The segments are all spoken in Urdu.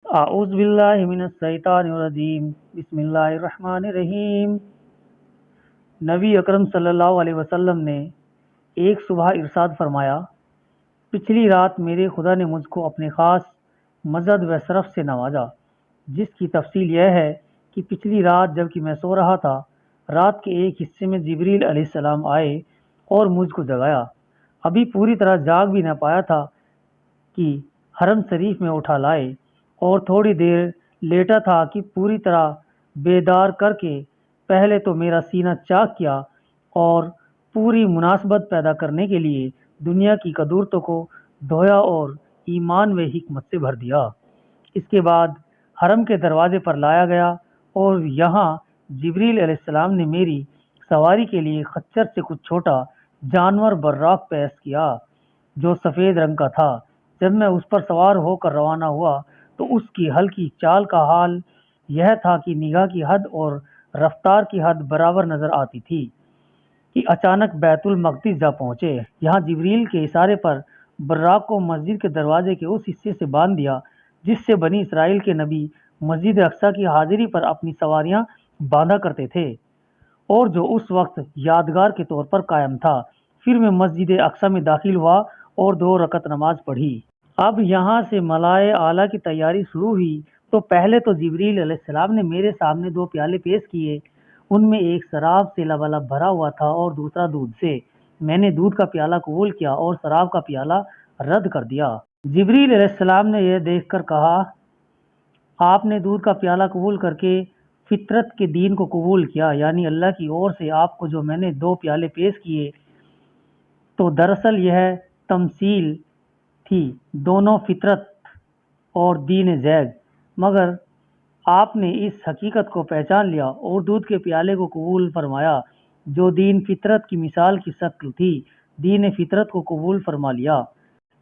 اعوذ باللہ من الشیطان الرجیم بسم اللہ الرحمن الرحیم۔ نبی اکرم صلی اللہ علیہ وسلم نے ایک صبح ارشاد فرمایا، پچھلی رات میرے خدا نے مجھ کو اپنے خاص مزد و شرف سے نوازا، جس کی تفصیل یہ ہے کہ پچھلی رات جب کہ میں سو رہا تھا، رات کے ایک حصے میں جبریل علیہ السلام آئے اور مجھ کو جگایا۔ ابھی پوری طرح جاگ بھی نہ پایا تھا کہ حرم شریف میں اٹھا لائے، اور تھوڑی دیر لیٹا تھا کہ پوری طرح بیدار کر کے پہلے تو میرا سینہ چاک کیا اور پوری مناسبت پیدا کرنے کے لیے دنیا کی قدورتوں کو دھویا اور ایمان و حکمت سے بھر دیا۔ اس کے بعد حرم کے دروازے پر لایا گیا اور یہاں جبریل علیہ السلام نے میری سواری کے لیے خچر سے کچھ چھوٹا جانور براق پیش کیا جو سفید رنگ کا تھا۔ جب میں اس پر سوار ہو کر روانہ ہوا تو اس کی ہلکی چال کا حال یہ تھا کہ نگاہ کی حد اور رفتار کی حد برابر نظر آتی تھی کہ اچانک بیت المقدس جا پہنچے۔ یہاں جبریل کے اشارے پر براق کو مسجد کے دروازے کے اس حصے سے باندھ دیا جس سے بنی اسرائیل کے نبی مسجد اقصیٰ کی حاضری پر اپنی سواریاں باندھا کرتے تھے، اور جو اس وقت یادگار کے طور پر قائم تھا۔ پھر میں مسجد اقصیٰ میں داخل ہوا اور 2 رکعت نماز پڑھی۔ اب یہاں سے ملائے اعلیٰ کی تیاری شروع ہوئی تو پہلے تو جبریل علیہ السلام نے میرے سامنے 2 پیالے پیش کیے۔ ان میں ایک شراب سے لبالب بھرا ہوا تھا اور دوسرا دودھ سے۔ میں نے دودھ کا پیالہ قبول کیا اور شراب کا پیالہ رد کر دیا۔ جبریل علیہ السلام نے یہ دیکھ کر کہا، آپ نے دودھ کا پیالہ قبول کر کے فطرت کے دین کو قبول کیا، یعنی اللہ کی اور سے آپ کو جو میں نے 2 پیالے پیش کیے تو دراصل یہ تمثیل تھی، دونوں فطرت اور دین زیگ، مگر آپ نے اس حقیقت کو پہچان لیا اور دودھ کے پیالے کو قبول فرمایا جو دین فطرت کی مثال کی شکل تھی، دین فطرت کو قبول فرما لیا۔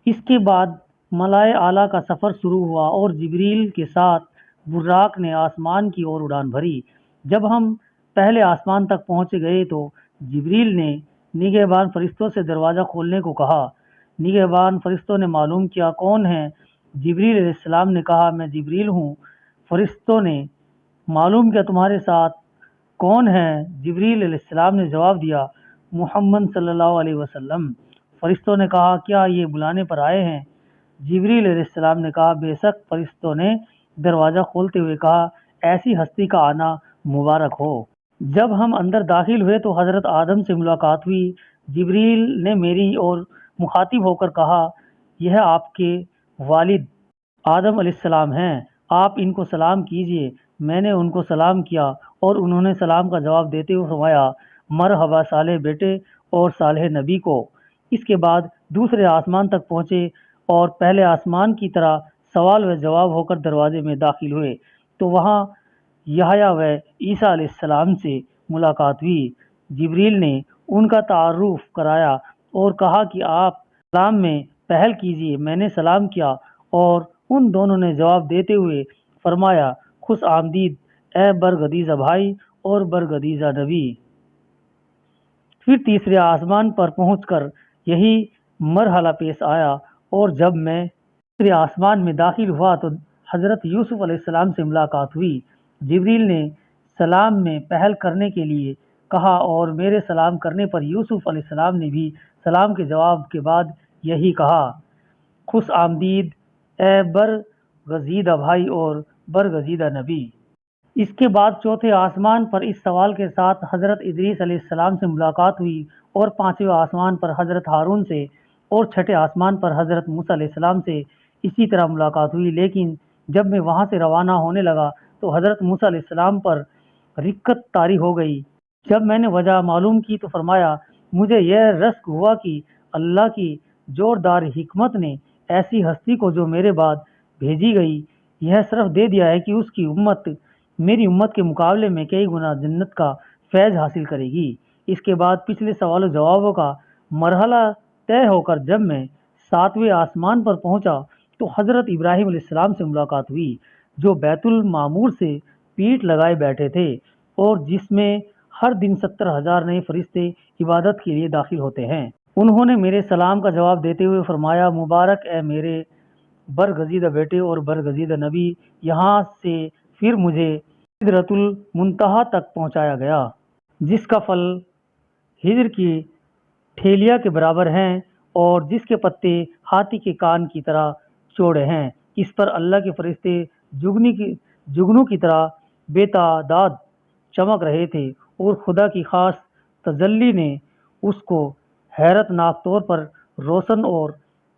اس کے بعد ملائے اعلیٰ کا سفر شروع ہوا اور جبریل کے ساتھ براق نے آسمان کی اور اڑان بھری۔ جب ہم پہلے آسمان تک پہنچ گئے تو جبریل نے نگہبان فرشتوں سے دروازہ کھولنے کو کہا۔ نگہبان فرشتوں نے معلوم کیا، کون ہیں؟ جبریل علیہ السلام نے کہا، میں جبریل ہوں۔ فرشتوں نے معلوم کیا، تمہارے ساتھ کون ہیں؟ جبریل علیہ السلام نے جواب دیا، محمد صلی اللہ علیہ وسلم۔ فرشتوں نے کہا، کیا یہ بلانے پر آئے ہیں؟ جبریل علیہ السلام نے کہا، بے شک۔ فرشتوں نے دروازہ کھولتے ہوئے کہا، ایسی ہستی کا آنا مبارک ہو۔ جب ہم اندر داخل ہوئے تو حضرت آدم سے ملاقات ہوئی۔ جبریل نے میری اور مخاطب ہو کر کہا، یہ آپ کے والد آدم علیہ السلام ہیں، آپ ان کو سلام کیجیے۔ میں نے ان کو سلام کیا اور انہوں نے سلام کا جواب دیتے ہوئے فرمایا، مرحبا صالح بیٹے اور صالح نبی کو۔ اس کے بعد دوسرے آسمان تک پہنچے اور پہلے آسمان کی طرح سوال و جواب ہو کر دروازے میں داخل ہوئے تو وہاں یحییٰ و عیسیٰ علیہ السلام سے ملاقات ہوئی۔ جبریل نے ان کا تعارف کرایا اور کہا کہ آپ سلام میں پہل کیجیے۔ میں نے سلام کیا اور ان دونوں نے جواب دیتے ہوئے فرمایا، خوش آمدید اے برگزیدہ بھائی اور برگزیدہ نبی۔ پھر تیسرے آسمان پر پہنچ کر یہی مرحلہ پیش آیا، اور جب میں تیسرے آسمان میں داخل ہوا تو حضرت یوسف علیہ السلام سے ملاقات ہوئی۔ جبریل نے سلام میں پہل کرنے کے لیے کہا اور میرے سلام کرنے پر یوسف علیہ السلام نے بھی سلام کے جواب کے بعد یہی کہا، خوش آمدید اے برگزیدہ بھائی اور برگزیدہ نبی۔ اس کے بعد چوتھے آسمان پر اس سوال کے ساتھ حضرت ادریس علیہ السلام سے ملاقات ہوئی، اور پانچویں آسمان پر حضرت ہارون سے، اور چھٹے آسمان پر حضرت موسیٰ علیہ السلام سے اسی طرح ملاقات ہوئی۔ لیکن جب میں وہاں سے روانہ ہونے لگا تو حضرت موسیٰ علیہ السلام پر رقت طاری ہو گئی۔ جب میں نے وجہ معلوم کی تو فرمایا، مجھے یہ رشک ہوا کہ اللہ کی زوردار حکمت نے ایسی ہستی کو جو میرے بعد بھیجی گئی یہ شرف دے دیا ہے کہ اس کی امت میری امت کے مقابلے میں کئی گنا جنت کا فیض حاصل کرے گی۔ اس کے بعد پچھلے سوال و جوابوں کا مرحلہ طے ہو کر جب میں 7ویں آسمان پر پہنچا تو حضرت ابراہیم علیہ السلام سے ملاقات ہوئی جو بیت المعمور سے پیٹھ لگائے بیٹھے تھے اور جس میں ہر دن 70,000 نئے فرشتے عبادت کے لیے داخل ہوتے ہیں۔ انہوں نے میرے سلام کا جواب دیتے ہوئے فرمایا، مبارک اے میرے برگزیدہ بیٹے اور برگزیدہ نبی، یہاں سے پھر مجھے سدرۃ المنتہا تک پہنچایا گیا، جس کا پھل ہجر کی ٹھیلیا کے برابر ہیں اور جس کے پتے ہاتھی کے کان کی طرح چوڑے ہیں۔ اس پر اللہ کے فرشتے جگنوں کی طرح بے تعداد چمک رہے تھے اور خدا کی خاص تجلی نے اس کو حیرت ناک طور پر روشن اور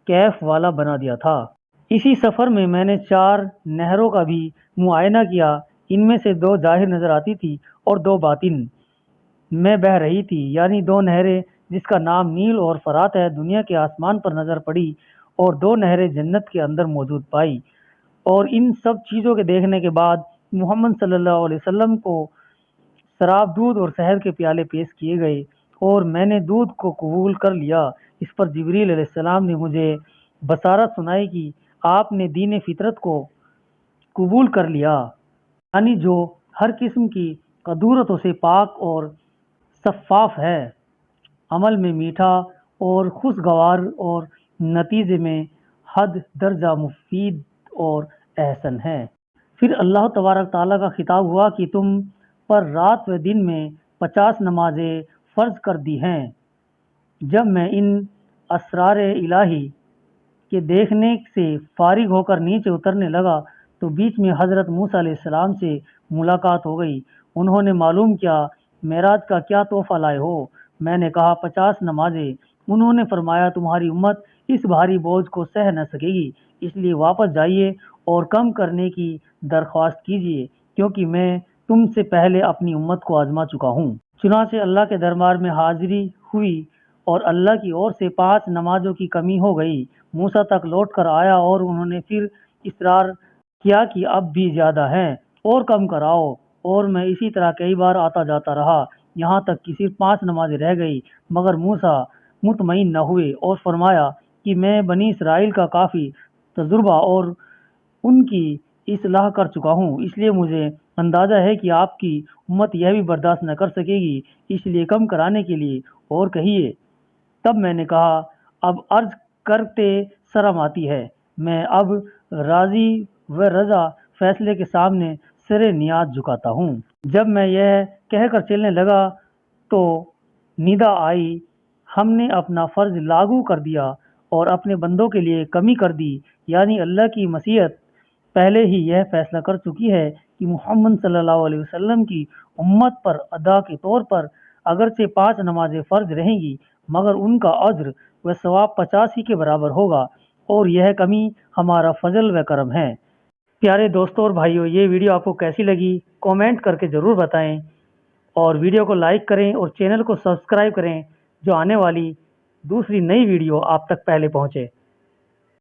کیف والا بنا دیا تھا۔ اسی سفر میں میں نے 4 نہروں کا بھی معائنہ کیا، ان میں سے 2 ظاہر نظر آتی تھی اور 2 باطن میں بہہ رہی تھی، یعنی 2 نہریں جس کا نام نیل اور فرات ہے دنیا کے آسمان پر نظر پڑی اور 2 نہریں جنت کے اندر موجود پائی۔ اور ان سب چیزوں کے دیکھنے کے بعد محمد صلی اللہ علیہ وسلم کو شراب، دودھ اور شہد کے پیالے پیش کیے گئے اور میں نے دودھ کو قبول کر لیا۔ اس پر جبریل علیہ السلام نے مجھے بشارت سنائی کہ آپ نے دین فطرت کو قبول کر لیا، یعنی جو ہر قسم کی قدورتوں سے پاک اور شفاف ہے، عمل میں میٹھا اور خوشگوار اور نتیجے میں حد درجہ مفید اور احسن ہے۔ پھر اللہ تبارک تعالیٰ کا خطاب ہوا کہ تم پر رات و دن میں 50 نمازیں فرض کر دی ہیں۔ جب میں ان اسرار الہی کے دیکھنے سے فارغ ہو کر نیچے اترنے لگا تو بیچ میں حضرت موسیٰ علیہ السلام سے ملاقات ہو گئی۔ انہوں نے معلوم کیا معراج کا کیا تحفہ لائے ہو؟ میں نے کہا 50 نمازیں۔ انہوں نے فرمایا تمہاری امت اس بھاری بوجھ کو سہ نہ سکے گی، اس لیے واپس جائیے اور کم کرنے کی درخواست کیجیے، کیونکہ میں تم سے پہلے اپنی امت کو آزما چکا ہوں۔ چنانچہ اللہ کے دربار میں حاضری ہوئی اور اللہ کی اور سے 5 نمازوں کی کمی ہو گئی۔ موسیٰ تک لوٹ کر آیا اور انہوں نے پھر اصرار کیا کہ اب بھی زیادہ ہیں اور کم کراؤ، اور میں اسی طرح کئی بار آتا جاتا رہا، یہاں تک کہ صرف 5 نمازیں رہ گئی، مگر موسیٰ مطمئن نہ ہوئے اور فرمایا کہ میں بنی اسرائیل کا کافی تجربہ اور ان کی اصلاح کر چکا ہوں، اس لیے مجھے اندازہ ہے کہ آپ کی امت یہ بھی برداشت نہ کر سکے گی، اس لیے کم کرانے کے لیے اور کہیے۔ تب میں نے کہا اب عرض کرتے شرم آتی ہے، میں اب راضی و رضا فیصلے کے سامنے سر نیاز جھکاتا ہوں۔ جب میں یہ کہہ کر چلنے لگا تو ندا آئی، ہم نے اپنا فرض لاگو کر دیا اور اپنے بندوں کے لیے کمی کر دی، یعنی اللہ کی مشیت پہلے ہی یہ فیصلہ کر چکی ہے کہ محمد صلی اللہ علیہ وسلم کی امت پر ادا کے طور پر اگرچہ 5 نمازیں فرض رہیں گی، مگر ان کا اجر و ثواب 50 ہی کے برابر ہوگا، اور یہ کمی ہمارا فضل و کرم ہے۔ پیارے دوستوں اور بھائیوں، یہ ویڈیو آپ کو کیسی لگی کومنٹ کر کے ضرور بتائیں، اور ویڈیو کو لائک کریں اور چینل کو سبسکرائب کریں جو آنے والی دوسری نئی ویڈیو آپ تک پہلے پہنچے۔